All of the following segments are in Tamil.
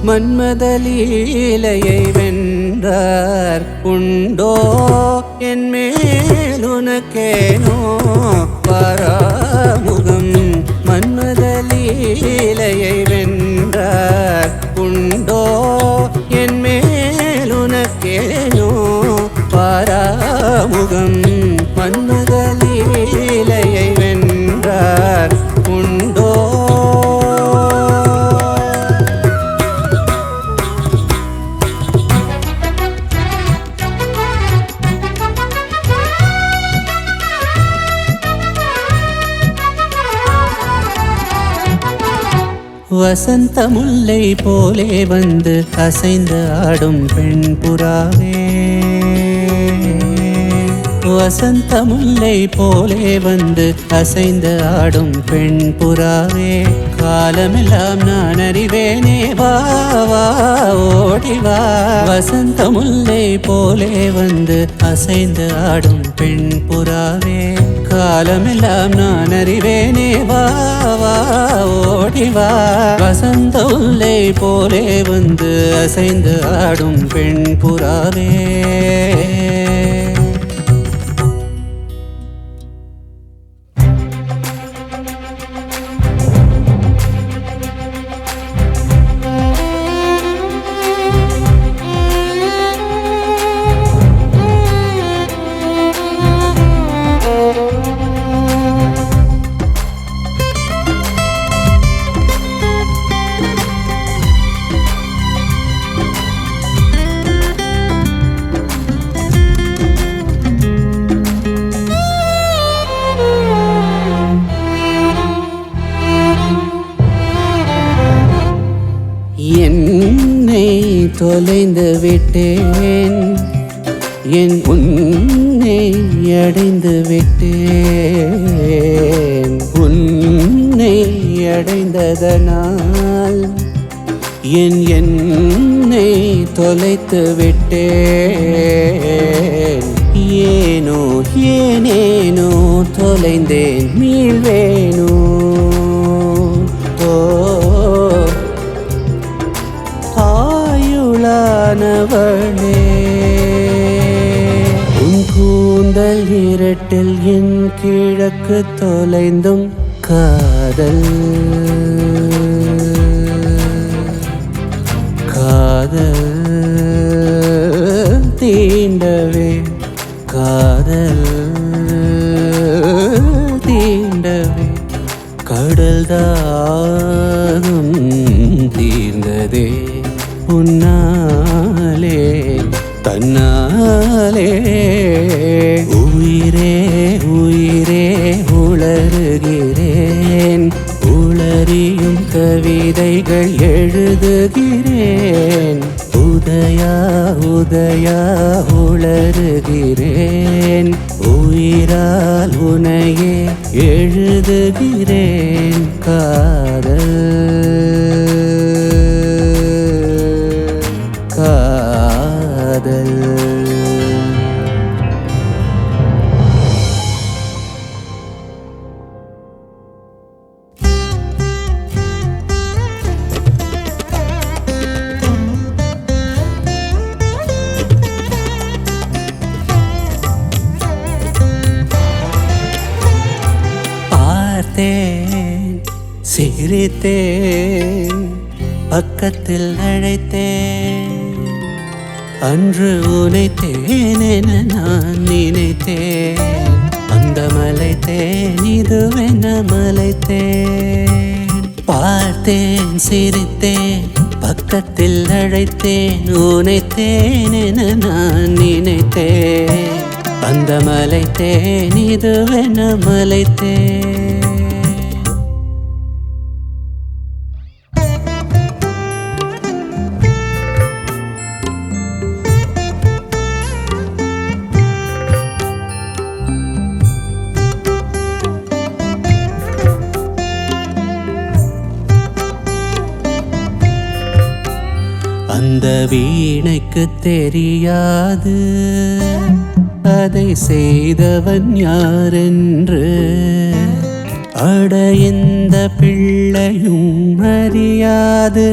மன்மதலீலையை வென்றார் உண்டோ என் மேலுனக்கேனோ பராமுகம் மன்மதலீலையை வென்றார் உண்டோ என் மேலுனக்கேனோ பராமுகம் மன்மதலீலையை வென்றார் உண்டோ வசந்த முல்லை போலே வந்து அசைந்து ஆடும் பெண் புறாவே வசந்த முல்லை போலே வந்து அசைந்து ஆடும் பெண் புறாவே காலமெல்லாம் நான் அறிவேனே வா வா ஓடிவா வசந்த முல்லை போலே வந்து அசைந்து ஆடும் பெண் புறாவே காலமெல்லாம் நான் அறிவேனே வா வா ஓடிவா வசந்த முல்லை போலே வந்து அசைந்து ஆடும் பெண் புறாவே என்னை தொலைந்து விட்டேன் என் உன்னை அடைந்து விட்டேன் உன்னை அடைந்ததனால் என்னை தொலைத்து விட்டேன் ஏனோ ஏனேனோ தொலைந்தேன் மீள்வேனோ ஆயுளானவளே உன் கூந்தல் இரட்டில் என் கிழக்கு தொலைந்தும் காதல் காதல் தீண்டவே காதல் தீண்டவே கடல் தாகம் தீர்ந்ததே உன்னாலே தன்னாலே உயிரே உயிரே உளறுகிறேன் உளறியும் கவிதைகள் எழுதுகிறேன் உதயா உதயா உளறுகிறேன் உயிரால் உனையே எழுதுகிறேன் காதல் காதல் பார்த்தேன் சிரித்தேன் பக்கத்தில் அழைத்தேன் அன்று உனைத்தேன் என நான் நினைத்தேன் அந்த மலைத்தேன் இதுவென மலைத்தேன் பார்த்தேன் சிரித்தேன் பக்கத்தில் அழைத்தேன் உனைத்தேன் என நான் நினைத்தேன் அந்த மலைத்தேன் இதுவென மலைத்தேன் அந்த வீணைக்கு தெரியாது அதை செய்தவன் யாரென்று அட இந்த பிள்ளையும் அறியாது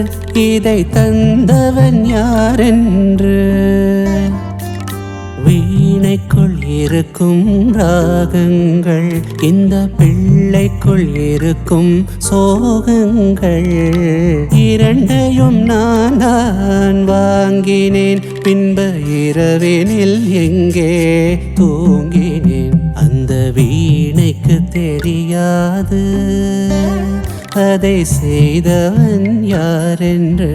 இதை தந்தவன் யாரென்று. வீணைக்குள் இருக்கும் ராகங்கள் இந்த பிள்ளைக்குள் இருக்கும் சோகங்கள். இரண்டையும் நான் வாங்கினேன், பின்பு இரவினில் எங்கே தூங்கினேன். அந்த வீணைக்கு தெரியாது அதை செய்தவன் யாரென்று.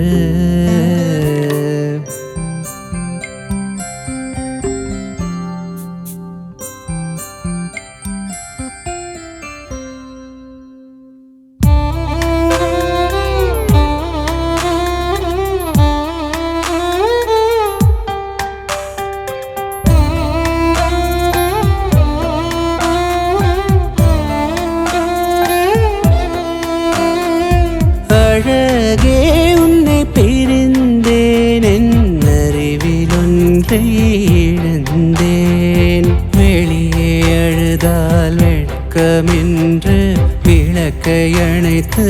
அழகே உன்னை பிரிந்தேன், என் அறிவில் ஒன்றை இழந்தேன். வெளியே அழுதால் வெட்கமென்று விளக்கை அணைத்து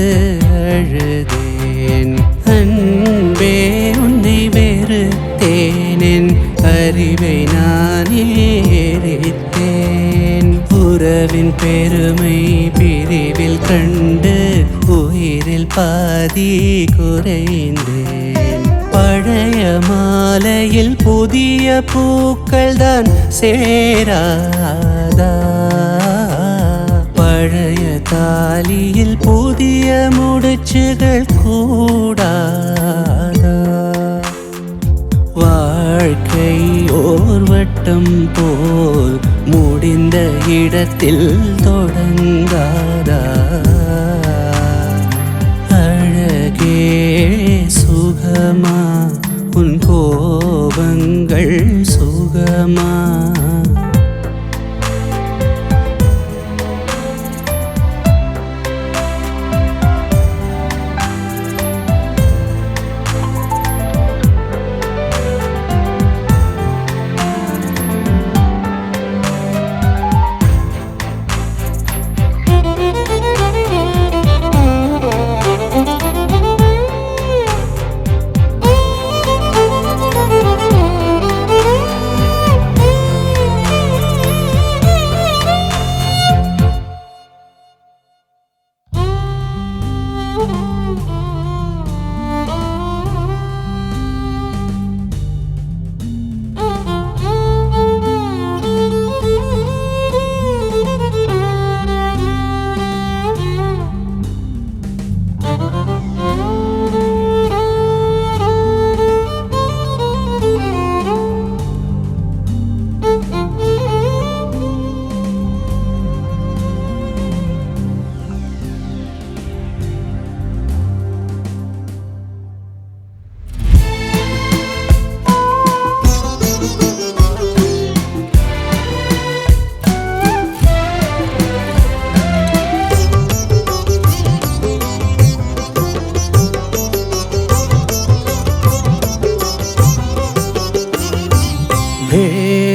அழுதேன். அன்பே உன்னை வெறுத்தேன், என் அறிவை நானே எரித்தேன். உறவின் பெருமை பிரிவில் கண்டு உயிரில் பாதி குறைந்தேன். பழைய மாலையில் புதிய பூக்கள் தான் சேராதா, பழைய தாலியில் புதிய முடிச்சுகள் கூடாதா. வாழ்க்கை ஓர் வட்டம் போல் முடிந்த இடத்தில் தொடங்காதா. அழகே சுகமா உன் கோபங்கள் சுகமா.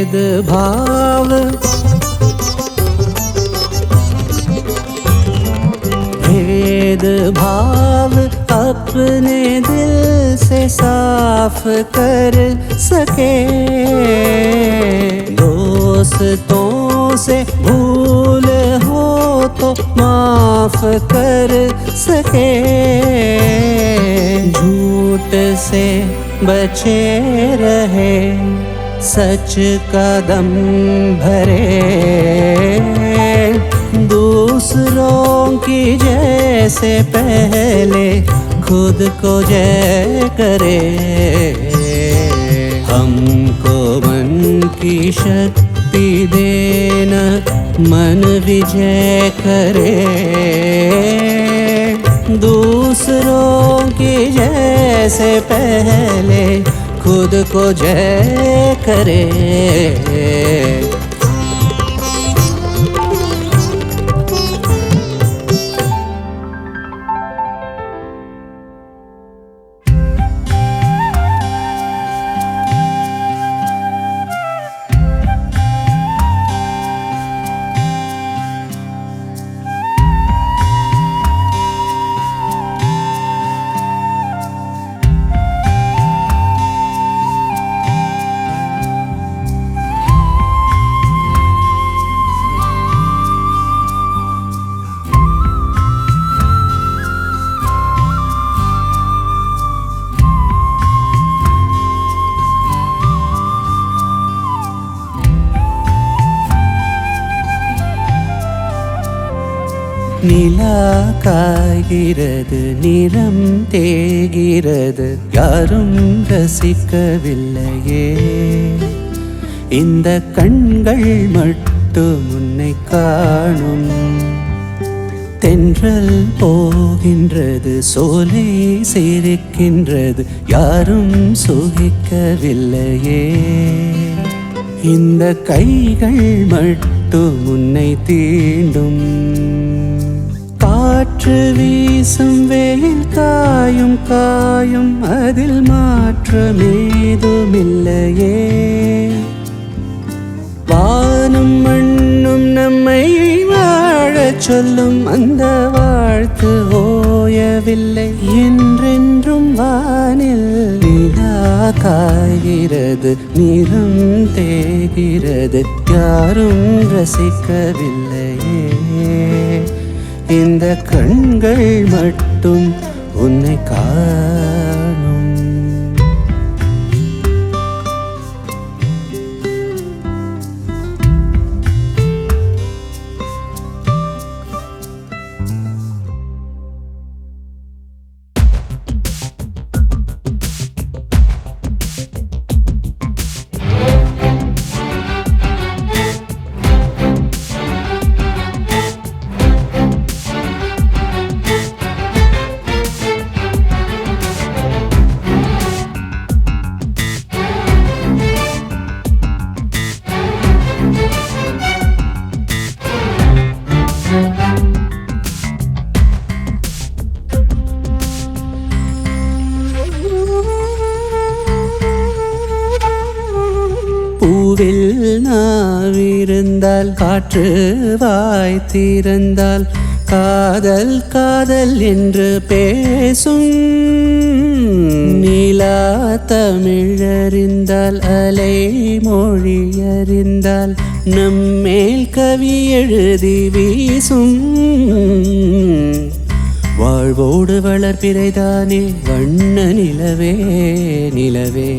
भेदभाव भेदभाव अपने दिल से साफ कर सके, दोस्तों से भूल हो तो माफ कर सके, झूठ से बचे रहे सच का दम भरे, दूसरों की जैसे पहले खुद को जय करे, हमको मन की शक्ति देना मन विजय करे, दूसरों की जैसे पहले खुद को जय करे। நிலா காய்கிறது, நிறம் தேய்கிறது, யாரும் ரசிக்கவில்லையே. இந்த கண்கள் மட்டும் உன்னை காணும். தென்றல் போகின்றது, சோலை சிரிக்கின்றது, யாரும் சுகிக்கவில்லையே. இந்த கைகள் மட்டும் உன்னை தீண்டும். காற்று வீசும் வெயில் காயும் காயும், அதில் மாற்றமேதுமில்லையே. வானும் மண்ணும் நம்மை வாழச் சொல்லும், அந்த வாழ்த்து ஓயவில்லை. என்றென்றும் வானில் நிலா காய்கிறது, நிறம் தேய்கிறது, யாரும் ரசிக்கவில்லையே. இந்த கண்கள் மட்டும் உன்னை காணும். பூவில் நாவிருந்தால், காற்று வாய் திறந்தால், காதல் காதல் என்று பேசும். நிலா தமிழறிந்தால், அலை மொழி அறிந்தால், நம்மேல் கவி எழுதி வீசும். வாழ்வோடு வளர்பிறைதானே வண்ண நிலவே நிலவே,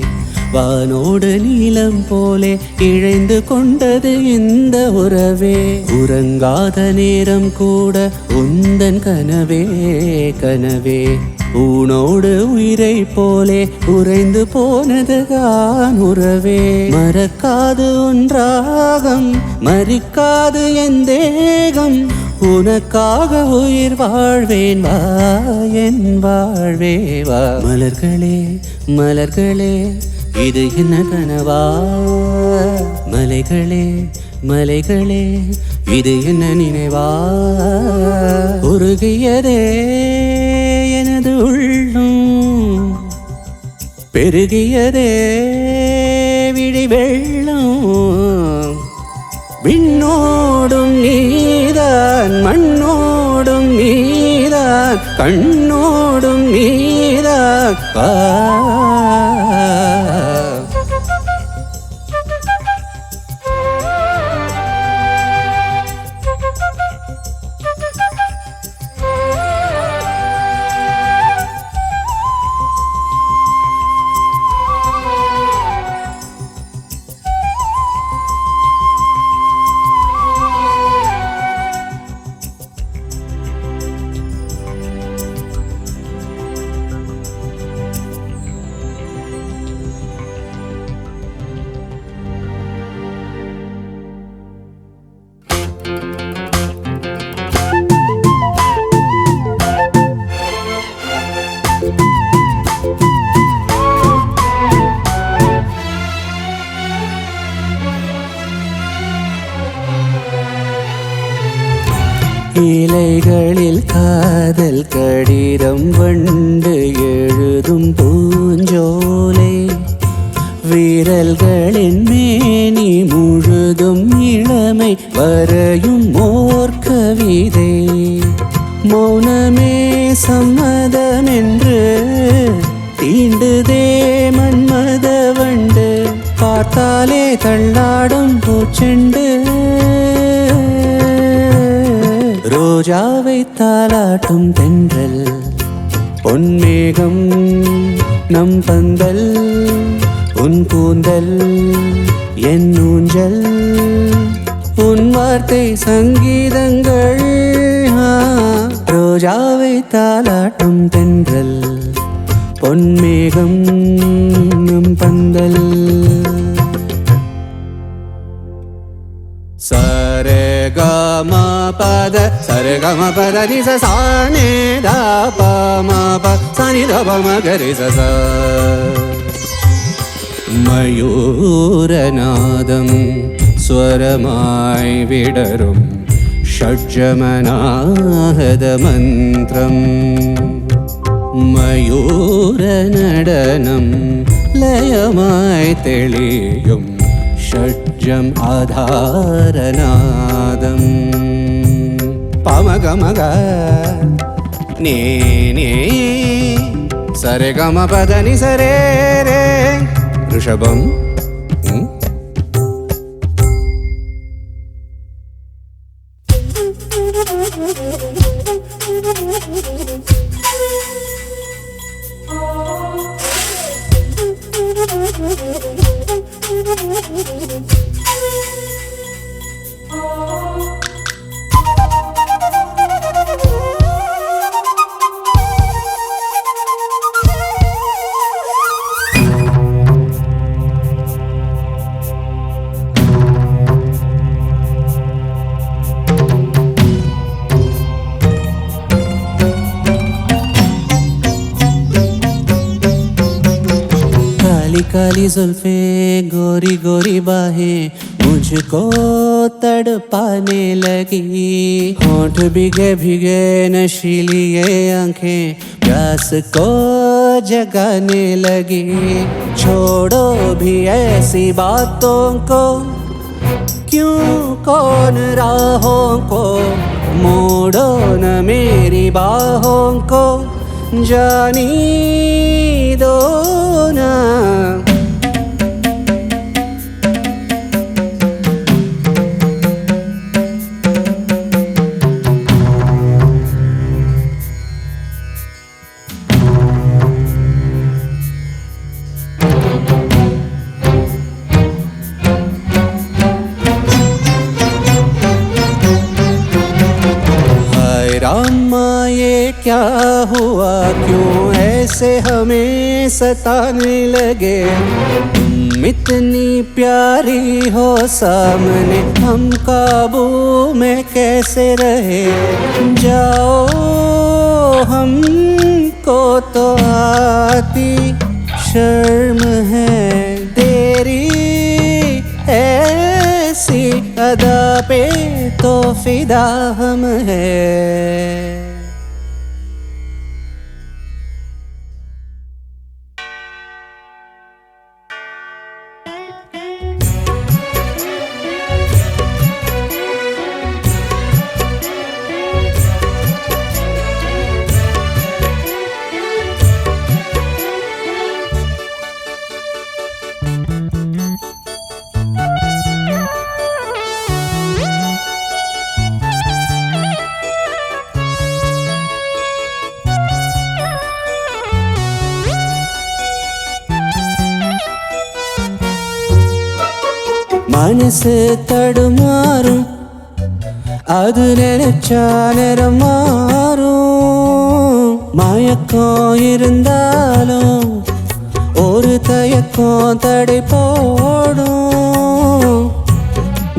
வானோடு நீலம் போலே இழைந்து கொண்டது இந்த உறவே. உறங்காத நேரம் கூட உந்தன் கனவே கனவே, ஊனோடு உயிரை போலே உறைந்து போனதுதான் உறவே. மறக்காது ஒன்றாகம், மறிக்காது என் தேகம், உனக்காக உயிர் வாழ்வேன், வா என் வாழ்வே வா. மலர்களே மலர்களே, இது என்ன கனவா? மலைகளே மலைகளே, இது என்ன நினைவா? உருகியதே எனது உள்ளம், பெருகியதே விழி வெள்ளம். விண்ணோடும் நீதான், மண்ணோடும் நீதான், கண்ணோடும் நீதான், வா. இலைகளில் காதல் கடிதம் வண்டு எழுதும் பூஞ்சோலை, விரல்களின் மேனி முழுதும் இளமை வரையும் ஓர் கவிதை. மௌனமே சம்மதமென்று தீண்டுதே மன்மத வண்டு, பார்த்தாலே தள்ளாடும் பூச்செண்டு. ரோஜாவை தாலாட்டும் தென்றல், பொன்மேகம் நம் பந்தல், உன் கூந்தல் என் ஊஞ்சல், உன் வார்த்தை சங்கீதங்கள். ரோஜாவை தாலாட்டும் தென்றல் பொன்மேகம் நம் பந்தல் சரேகம பத நி ச சானே தா ப ம ப சனி த ப ம க ரி ச ச மயூரநாதம் ஸ்வரமாய் விடரும் ஷட்ஜமநாத மந்திரம் மயூர நடனம் லயமாய் தெளியும் ஷட்ஜம் ஆதாரநாதம் பமகமக நே நே சரேகம பதனி சரே ரே ரிஷபம் काली जुल्फे गोरी गोरी बाहें मुझको तड़पाने लगी होंठ भीगे भीगे नशीली ये आंखें प्यास को जगाने लगी छोड़ो भी ऐसी बातों को क्यों कौन राहों को मोड़ो न मेरी बाहों को जानी दो ना रामा ये क्या हुआ क्यों ऐसे हमें सताने लगे तुम इतनी प्यारी हो सामने हम काबू में कैसे रहे जाओ हमको तो आती शर्म है तेरी ऐसी अदा पे तो फिदा हम है மனசு தடுமாறும் அது நினைச்சா நேரம் மாறும் மயக்கம் இருந்தாலும் ஒரு தயக்கம் தடை போடும்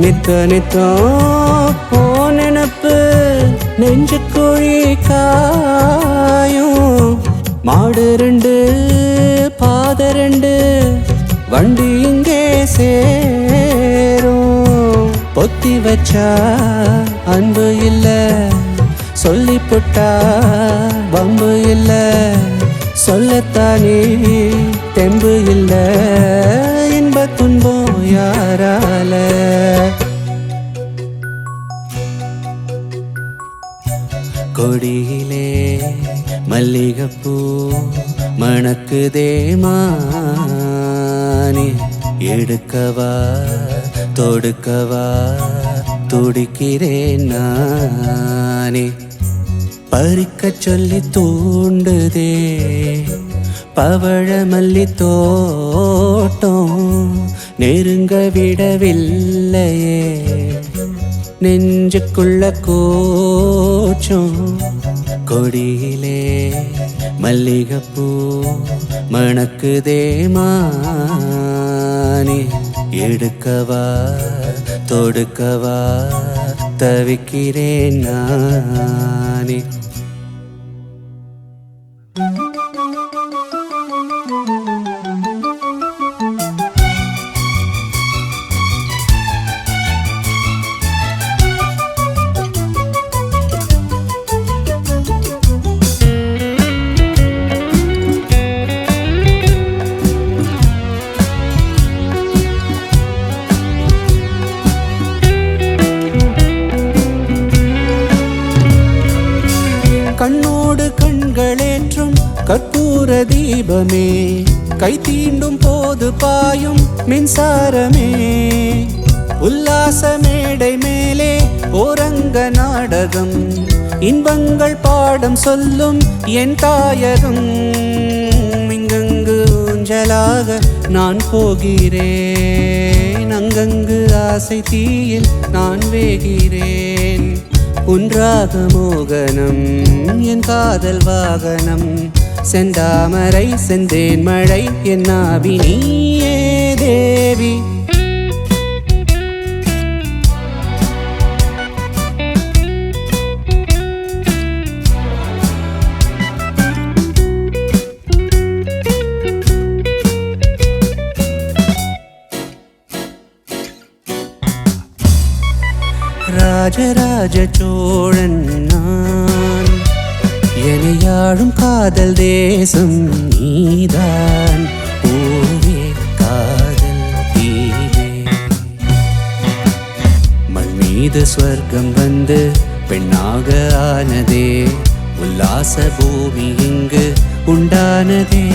நித்த நித்தம் நினப்பு நெஞ்சு குழி காயும் மாடு ரெண்டு பாத ரெண்டு வண்டி இங்கே சேரும் பொத்தி வச்சா அன்பு இல்ல சொல்லி புட்டா வம்பு இல்ல சொல்லத்தானே தெம்பு இல்ல இன்ப துன்பம் யாரால கொடியிலே மல்லிகைப்பூ மணக்குதே மானே எடுக்கவா தொடுக்கவா துடிக்கிறேன் நானே பறிக்க சொல்லி தூண்டுதே பவழ மல்லி தோட்டம் நெருங்க விடவில்லையே நெஞ்சுக்குள்ள கோச்சம் கொடியிலே மல்லிகைப்பூ மணக்குதே மானே எடுக்கவா தொடுக்கவா தவிக்கிறேன் நானே. கண்ணோடு கண்களேற்றும் கற்பூர தீபமே கை தீண்டும் போது பாயும் மின்சாரமே உல்லாச மேடை மேலே ஓரங்க நாடகம் இன்பங்கள் பாடம் சொல்லும் என் தாயகம் இங்கங்கு ஊஞ்சலாக நான் போகிறேன் அங்கங்கு ஆசை தீயில் நான் வேகிறேன் உன்றாக மோகனம் என் காதல் வாகனம் செந்தாமரை செந்தேன் மழை என் நாவி நீயே தேவி. ராஜராஜ சோழன் நான் எனையாழும் காதல் தேசம் நீதான் பூவே காதல் தீவே மண் மீது ஸ்வர்க்கம் வந்து பெண்ணாக ஆனதே உல்லாச பூமி இங்கு உண்டானதே.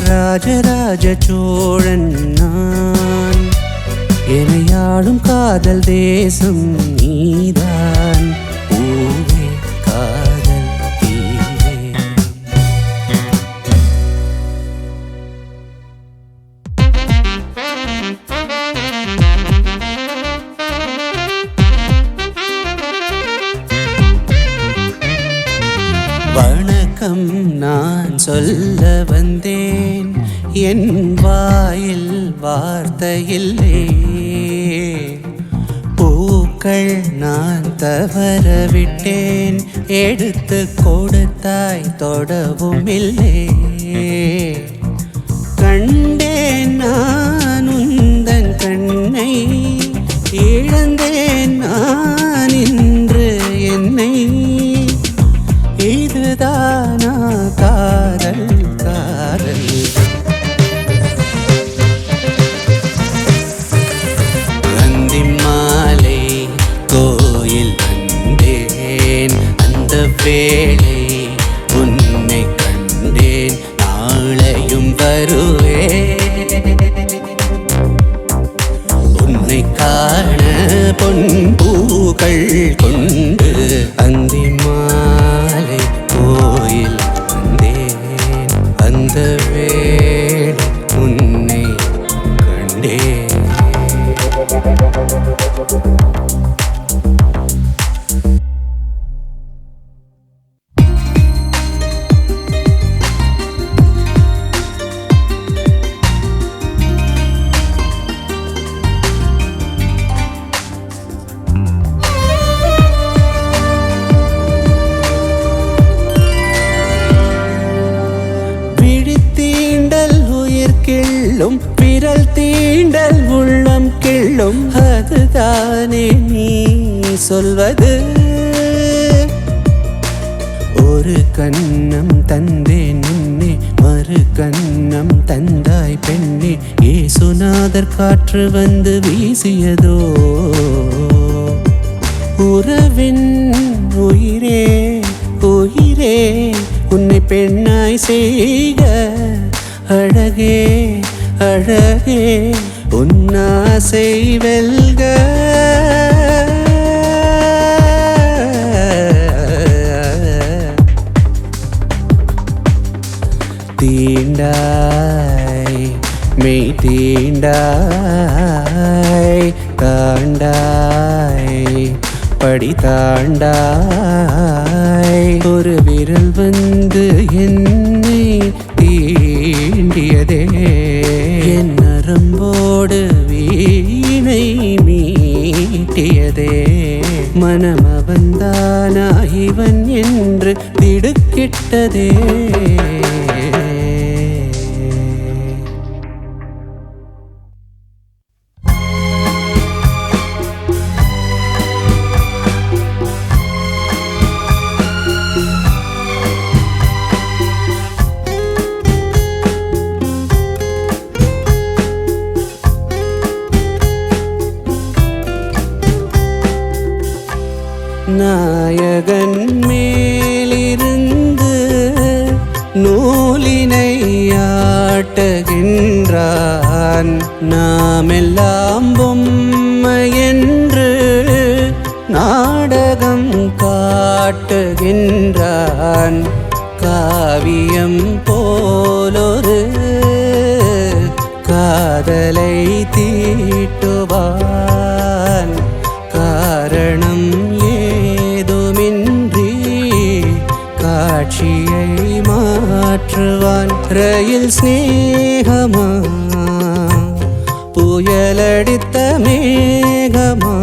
ராஜராஜ சோழன் நான் எனையாளும் காதல் தேசம் நீதான் பூவே காதல் தீவே. வணக்கம் நான் சொல்ல வந்தேன் என் வாயில் வார்த்தையில்லை பூக்கள் நான் தவற விட்டேன் எடுத்து கொடுத்தாய் தொடவும் இல்லை கண்டேன் நான் உந்தன் கண்ணை இழந்தேன் நான் இன்று என்னை இதுதானா காதல் காதல். மாலை கோயில் வந்தேன் அந்த வேளை உன்னை கண்டேன் நாளையும் வருவேன் உன்னை காண பொன் பூக்கள் கொண்டு அந்தி மாலை கோயில் வந்தேன் அந்த வேளை உன்னை கண்டேன். கிள்ளும் விரல் தீண்டல் உள்ளம் கிள்ளும் அதுதானே நீ சொல்வது. ஒரு கண்ணம் தந்தேன் உன்னே மறு கண்ணம் தந்தாய் பெண்ணே ஏசுநாதர் காற்று வந்து வீசியதோ உறவின் உயிரே உயிரே உன்னை பெண்ணாய் செய்க அழகே அழகே உன்னாசை வெல்க. தீண்டாய் மெய் தீண்டாய் காண்டாய் படி தாண்டாய் ஒரு விரல் வந்து என்னை தீண்டியதே என் நரம்போடு வீணை மீட்டியதே மனம் அவன்தானா இவன் என்று திடுக்கிட்டதே நாயகன் மேலிருந்து நூலினை ஆட்டுகின்றான் நாமெல்லாம் பொம்மை என்று நாடகம் காட்டுகின்றான் காவியம் போலொரு காதலை தீட்டுவான் காரணம் காட்சியை மாற்றுவான் ரயில் ஸ்நேகமா புயலடித்த மேகமா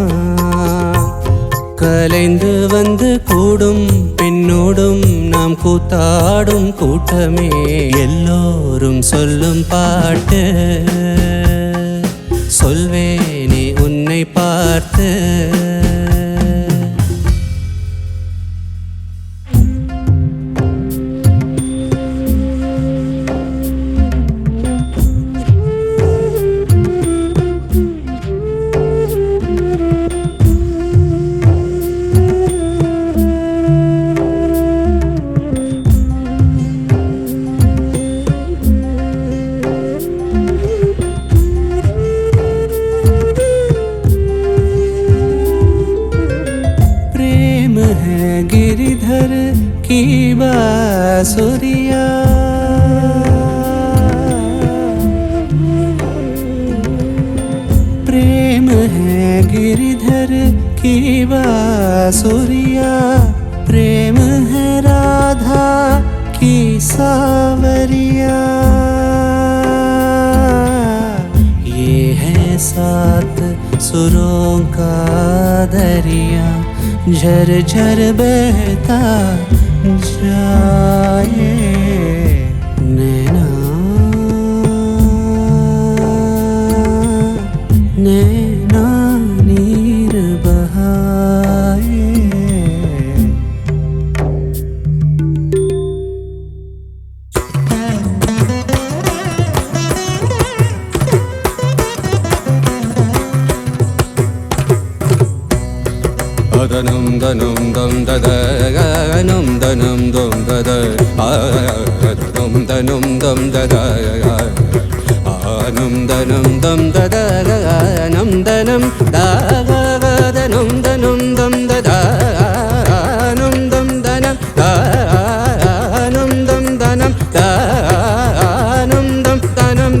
கலைந்து வந்து கூடும் பின்னோடும் நாம் கூத்தாடும் கூட்டமே எல்லோரும் சொல்லும் பாட்டு சொல்வேனே உன்னை பார்த்து गिरिधर की बांसुरिया प्रेम है गिरिधर की बांसुरिया प्रेम है राधा की सावरिया ये है सात सुरों का दरिया झर झर बहता जाए नैना नैना नीर बहाए दनम दनम दम दद नम दनम दम दद नम दनम दम दद नम दनम दम दद नम दनम दनम दनम दम दद नम दम दनम नम दम दनम नम दम दनम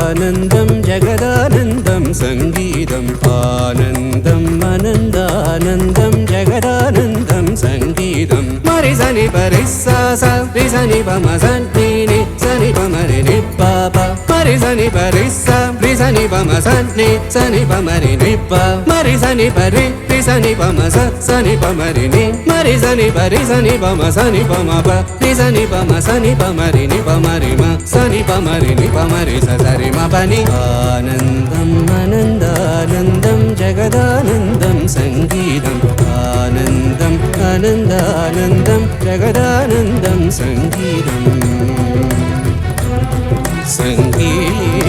आनंदम जगदानंदम संगीतम आनंदम आनंदानंदम जगदानंदम संगीतम मरि सनि परि सा सा रि सनि प म सनि नि सनि प म रि नि प प मरि सनि परि सा रि सनि प म सनि प म रि नि प मरि सनि परि रि सनि प म सनि प म रि नि मरि सनि परि सनि प म सनि प म प रि सनि प म सनि प म रि नि प म रि म सनि प म रि नि प म रि स स रि म प नि आनंदम आनंदानंदम जगदानंदम संगीतम आनंदम आनंदानंदम जगदानंदम संगीतम संगीतम